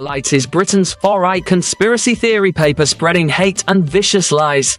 Light is Britain's far-right conspiracy theory paper spreading hate and vicious lies.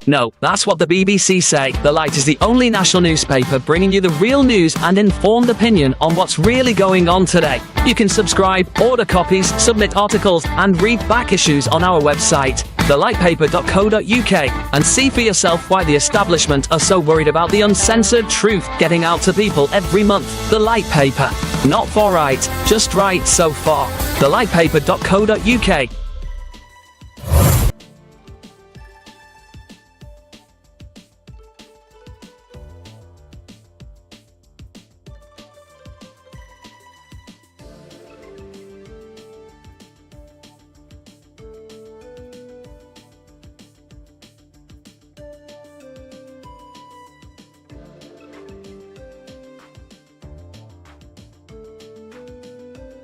No, that's what the BBC say. The Light is the only national newspaper bringing you the real news and informed opinion on what's really going on today. You can subscribe, order copies, submit articles, and read back issues on our website, thelightpaper.co.uk, and see for yourself why the establishment are so worried about the uncensored truth getting out to people every month. The Light Paper. Not far right, just right so far. thelightpaper.co.uk.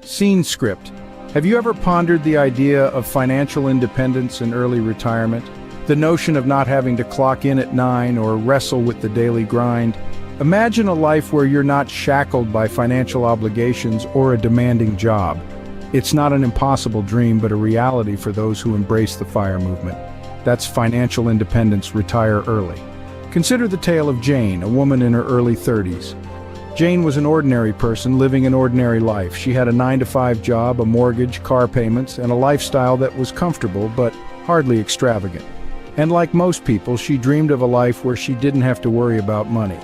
Scene script. Have you ever pondered the idea of financial independence and early retirement? The notion of not having to clock in at 9 or wrestle with the daily grind? Imagine a life where you're not shackled by financial obligations or a demanding job. It's not an impossible dream, but a reality for those who embrace the FIRE movement. That's financial independence, retire early. Consider the tale of Jane, a woman in her early 30s. Jane was an ordinary person living an ordinary life. She had a 9-to-5 job, a mortgage, car payments, and a lifestyle that was comfortable but hardly extravagant. And like most people, she dreamed of a life where she didn't have to worry about money.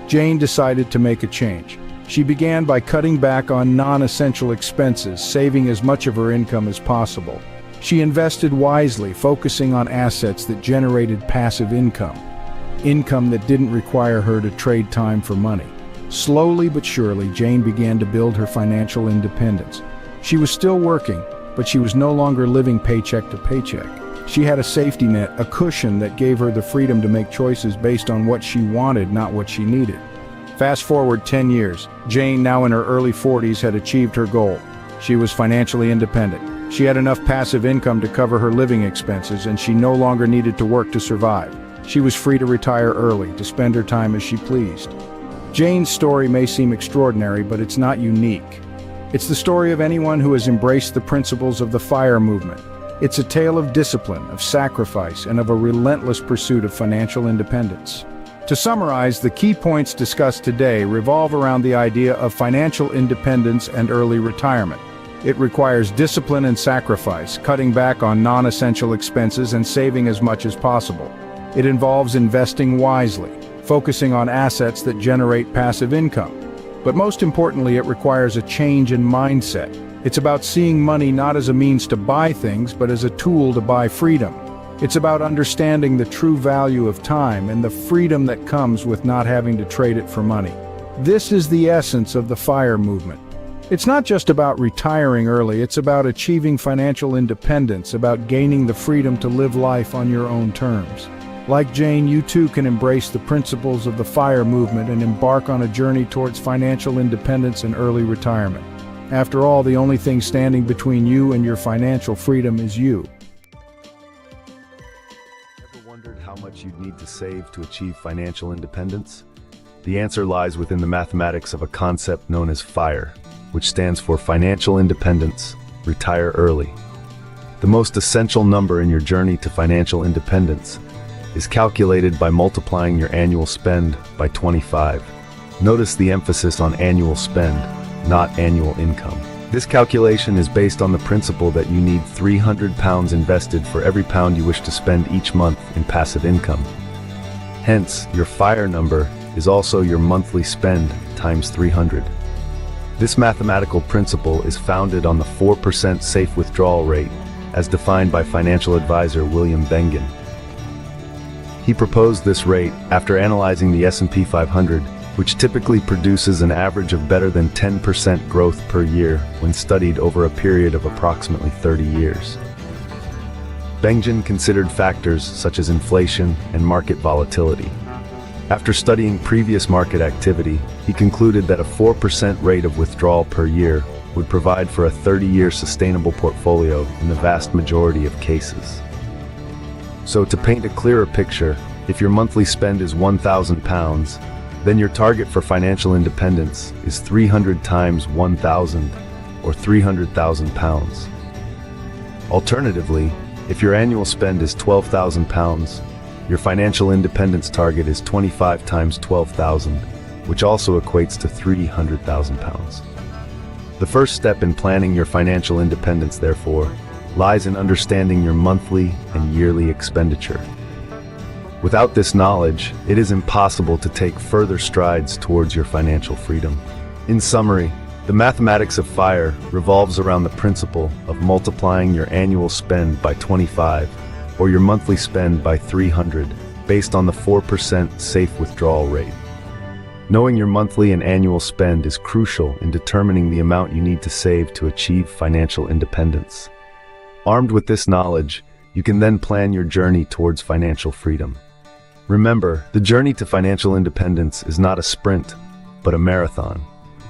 Jane decided to make a change. She began by cutting back on non-essential expenses, saving as much of her income as possible. She invested wisely, focusing on assets that generated passive income that didn't require her to trade time for money. Slowly but surely, Jane began to build her financial independence. She was still working, but she was no longer living paycheck to paycheck. She had a safety net, a cushion that gave her the freedom to make choices based on what she wanted, not what she needed. Fast forward 10 years, Jane, now in her early 40s, had achieved her goal. She was financially independent. She had enough passive income to cover her living expenses, and she no longer needed to work to survive. She was free to retire early, to spend her time as she pleased. Jane's story may seem extraordinary, but it's not unique. It's the story of anyone who has embraced the principles of the FIRE movement. It's a tale of discipline, of sacrifice, and of a relentless pursuit of financial independence. To summarize, the key points discussed today revolve around the idea of financial independence and early retirement. It requires discipline and sacrifice, cutting back on non-essential expenses and saving as much as possible. It involves investing wisely, focusing on assets that generate passive income. But most importantly, it requires a change in mindset. It's about seeing money not as a means to buy things, but as a tool to buy freedom. It's about understanding the true value of time and the freedom that comes with not having to trade it for money. This is the essence of the FIRE movement. It's not just about retiring early, it's about achieving financial independence, about gaining the freedom to live life on your own terms. Like Jane, you too can embrace the principles of the FIRE movement and embark on a journey towards financial independence and early retirement. After all, the only thing standing between you and your financial freedom is you. Ever wondered how much you'd need to save to achieve financial independence? The answer lies within the mathematics of a concept known as FIRE, which stands for Financial Independence, Retire Early. The most essential number in your journey to financial independence is calculated by multiplying your annual spend by 25. Notice the emphasis on annual spend, not annual income. This calculation is based on the principle that you need £300 invested for every pound you wish to spend each month in passive income. Hence, your FIRE number is also your monthly spend times 300. This mathematical principle is founded on the 4% safe withdrawal rate, as defined by financial advisor William Bengen. He proposed this rate after analyzing the S&P 500, which typically produces an average of better than 10% growth per year when studied over a period of approximately 30 years. Bengen considered factors such as inflation and market volatility. After studying previous market activity, he concluded that a 4% rate of withdrawal per year would provide for a 30-year sustainable portfolio in the vast majority of cases. So to paint a clearer picture, if your monthly spend is £1,000, then your target for financial independence is 300 times 1,000, or £300,000. Alternatively, if your annual spend is £12,000, your financial independence target is 25 times 12,000, which also equates to £300,000. The first step in planning your financial independence, therefore, lies in understanding your monthly and yearly expenditure. Without this knowledge, it is impossible to take further strides towards your financial freedom. In summary, the mathematics of FIRE revolves around the principle of multiplying your annual spend by 25 or your monthly spend by 300 based on the 4% safe withdrawal rate. Knowing your monthly and annual spend is crucial in determining the amount you need to save to achieve financial independence. Armed with this knowledge, you can then plan your journey towards financial freedom. Remember, the journey to financial independence is not a sprint, but a marathon.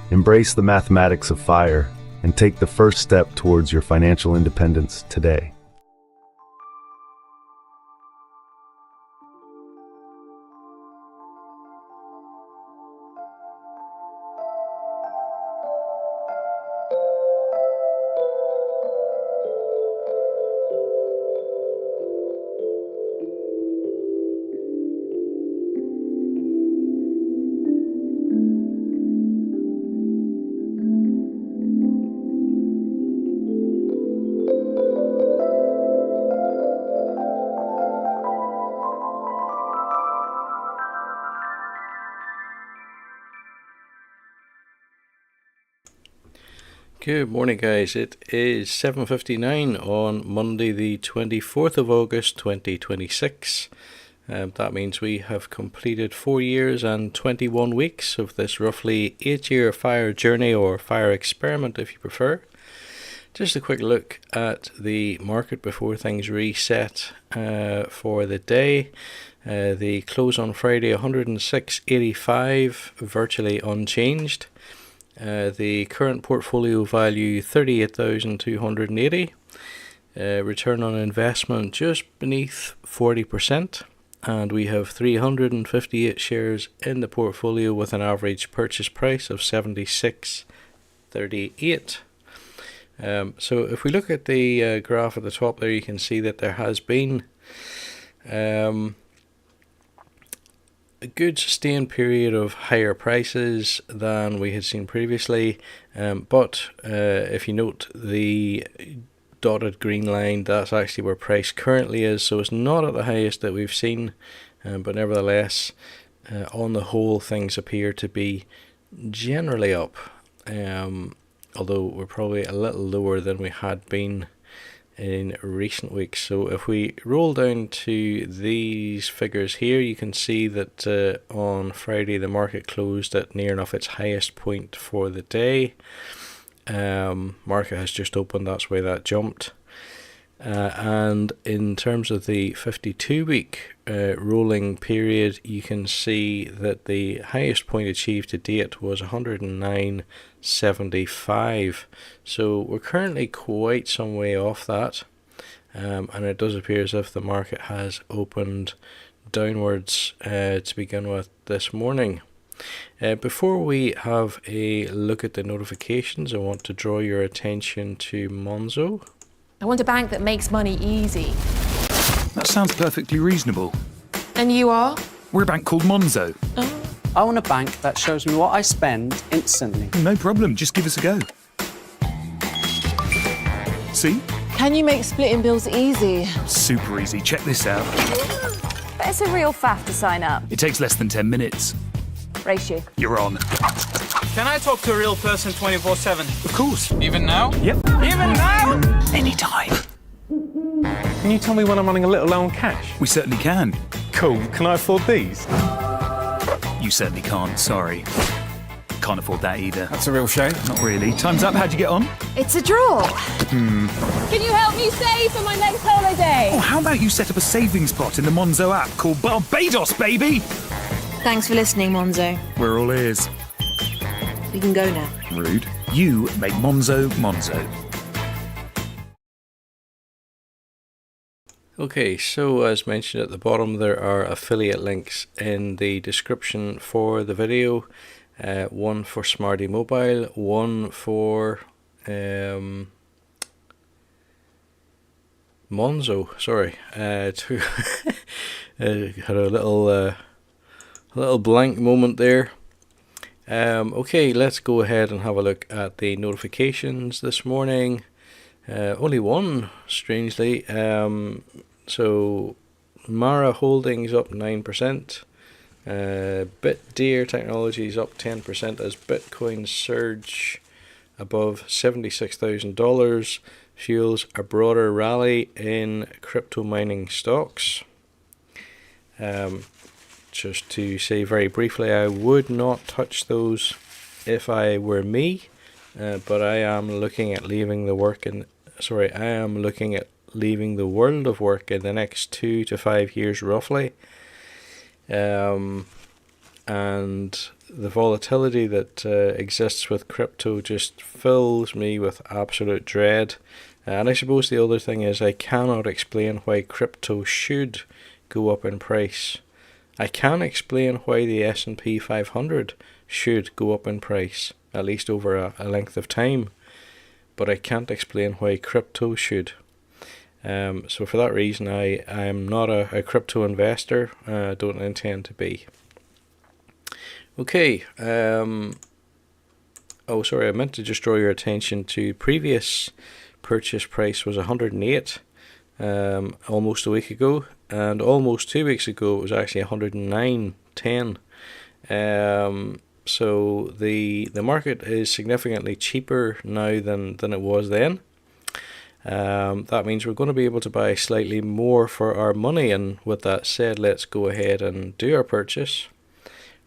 Embrace the mathematics of FIRE and take the first step towards your financial independence today. Good morning, guys. It is 7:59 on Monday the 24th of August 2026. That means we have completed 4 years and 21 weeks of this roughly 8-year FIRE journey, or FIRE experiment if you prefer. Just a quick look at the market before things reset for the day. The close on Friday 106.85, virtually unchanged. The current portfolio value 38,280. Return on investment just beneath 40%, and we have 358 shares in the portfolio with an average purchase price of 76.38. So if we look at the graph at the top there, you can see that there has been a good sustained period of higher prices than we had seen previously, but if you note the dotted green line, that's actually where price currently is, so it's not at the highest that we've seen, but nevertheless, on the whole, things appear to be generally up, although we're probably a little lower than we had been in recent weeks. So if we roll down to these figures here, you can see that on Friday the market closed at near enough its highest point for the day. Market has just opened, that's why that jumped. And in terms of the 52-week rolling period, you can see that the highest point achieved to date was 109.75. So we're currently quite some way off that, and it does appear as if the market has opened downwards to begin with this morning. Before we have a look at the notifications, I want to draw your attention to Monzo. I want a bank that makes money easy. That sounds perfectly reasonable. And you are? We're a bank called Monzo. Oh. I want a bank that shows me what I spend instantly. No problem, just give us a go. See? Can you make splitting bills easy? Super easy, check this out. But it's a real faff to sign up. It takes less than 10 minutes. Race you. You're on. Can I talk to a real person 24/7? Of course. Even now? Yep. Even now? Anytime. Can you tell me when I'm running a little low on cash? We certainly can. Cool. Can I afford these? You certainly can't, sorry. Can't afford that either. That's a real shame. Not really. Time's up, how'd you get on? It's a draw. Can you help me save for my next holiday? Oh, how about you set up a savings pot in the Monzo app called Barbados, baby? Thanks for listening, Monzo. We're all ears. We can go now. Rude. You make Monzo Monzo. Okay, so as mentioned at the bottom, there are affiliate links in the description for the video. One for Smarty Mobile, one for Monzo, sorry, had a little blank moment there. Okay, let's go ahead and have a look at the notifications this morning. Only one, strangely. So Mara Holdings up 9%. BitDeer Technologies up 10% as Bitcoin surge above $76,000 fuels a broader rally in crypto mining stocks. Just to say very briefly, I would not touch those if I were me, but I am looking at leaving the world of work in the next 2 to 5 years roughly. And the volatility that exists with crypto just fills me with absolute dread. And I suppose the other thing is I cannot explain why crypto should go up in price. I can explain why the S&P 500 should go up in price, at least over a length of time, but I can't explain why crypto should. So for that reason, I am not a crypto investor. Don't intend to be. Okay. Oh, sorry. I meant to just draw your attention to previous purchase price was 108 almost a week ago, and almost 2 weeks ago it was actually 109.10. So the market is significantly cheaper now than it was then. That means we're going to be able to buy slightly more for our money, and with that said, let's go ahead and do our purchase.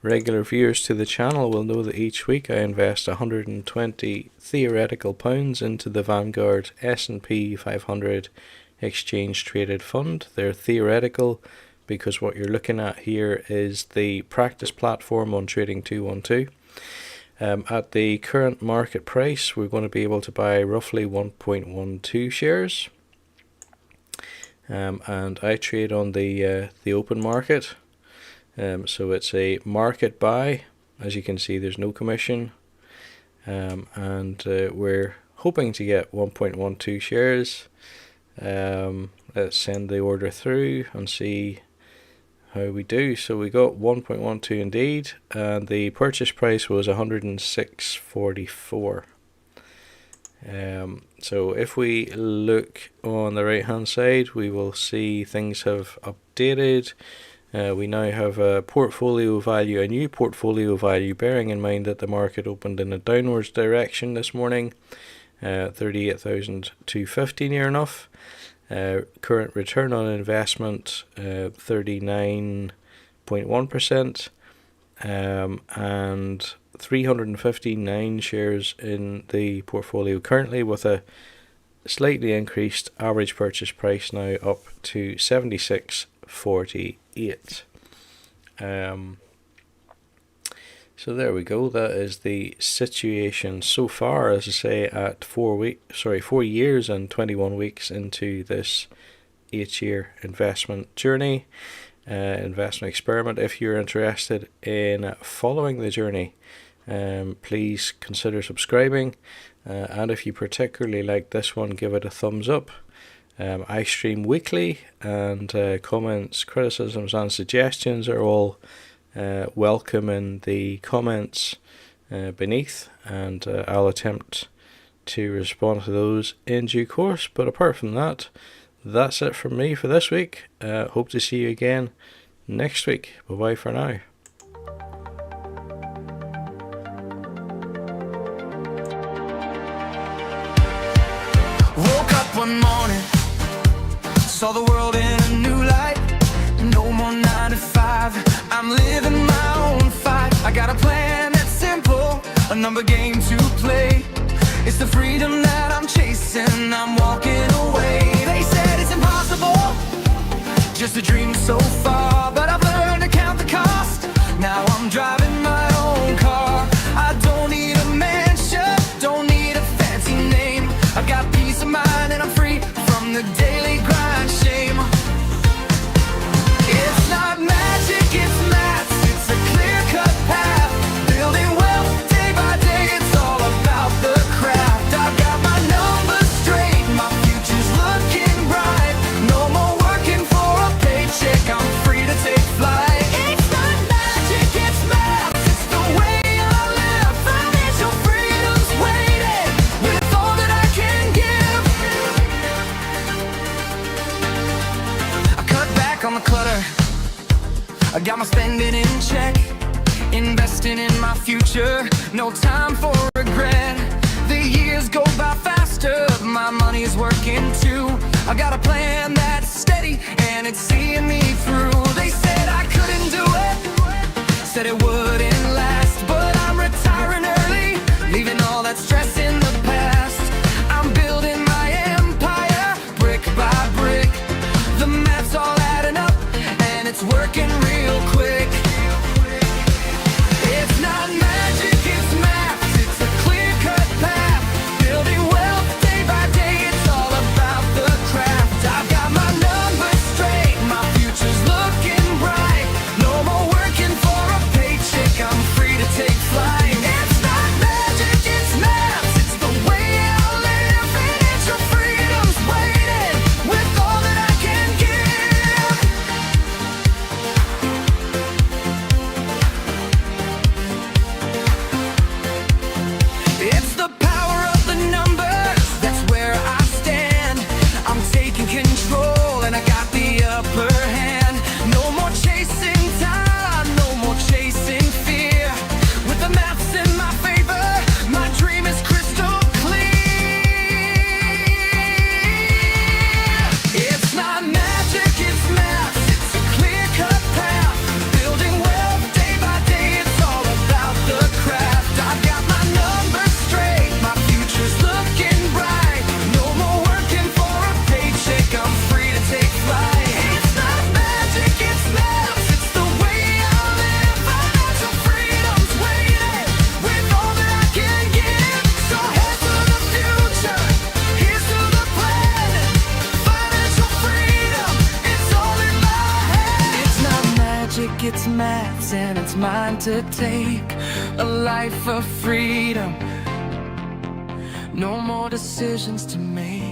Regular viewers to the channel will know that each week I invest 120 theoretical pounds into the Vanguard S&P 500 exchange traded fund. They're theoretical because what you're looking at here is the practice platform on Trading 212. At the current market price, we're going to be able to buy roughly 1.12 shares. And I trade on the open market. So it's a market buy. As you can see, there's no commission. And we're hoping to get 1.12 shares. Let's send the order through and see how we do. So we got 1.12 indeed, and the purchase price was 106.44. So if we look on the right hand side, we will see things have updated. We now have a portfolio value, a new portfolio value, bearing in mind that the market opened in a downwards direction this morning, 38,250 near enough. Current return on investment 39.1%, and 359 shares in the portfolio currently, with a slightly increased average purchase price now up to 76.48. So there we go. That is the situation so far, as I say, at 4 years and 21 weeks into this 8-year investment journey, investment experiment. If you're interested in following the journey, please consider subscribing. And if you particularly like this one, give it a thumbs up. I stream weekly, and comments, criticisms and suggestions are all welcome in the comments beneath, and I'll attempt to respond to those in due course. But apart from that, that's it from me for this week. Hope to see you again next week. Bye bye for now. Woke up one morning, saw the world in a new light. No more 9 to 5, I'm living my own fight. I got a plan that's simple, a number game to play. It's the freedom that I'm chasing, I'm walking away. They said it's impossible, just a dream so far, but I've learned to count the cost. Now I'm driving my own car. I don't need a mansion, don't need a fancy name. I've got peace of mind and I'm free from the daily grind shame. It's not magic, it's maths, it's a clear-cut path. Building wealth day by day, it's all about the craft. I've got my numbers straight, my future's looking bright. my future, no time for regret. The years go by faster, my money's working too. I got a plan that's steady and it's seeing me through. They said I couldn't do it, said it wouldn't last, but I'm retiring early, leaving all that stress in the past. I'm building my empire, brick by brick. The math's all adding up, and it's working real quick. It's not magic, it's math, it's a clear-cut path. Building wealth day by day, it's all about the craft. I've got my numbers straight, my future's looking bright. No more working for a paycheck, I'm free to take flight. It's not magic, it's math, it's the way I live. Financial freedom's waiting with all that I can give. It's the power of the numbers, that's where I stand. I'm taking control and I got the upper hand. No more chasing time, no more chasing fear. With the maths in my favor, my dream is crystal clear. It's not magic, it's maths, it's a clear-cut path. Building wealth day by day, it's all about the craft. I've got my numbers straight, my future's looking bright. No more working for a paycheck, I'm free to take flight. It's not magic, it's maths, it's the way I live. Financial freedom's waiting with all that I can give. So head to the future, here's to the plan. Financial freedom, it's all in my head. It's not magic, it's maths, and it's mine to take. A life of freedom, no more decisions to make.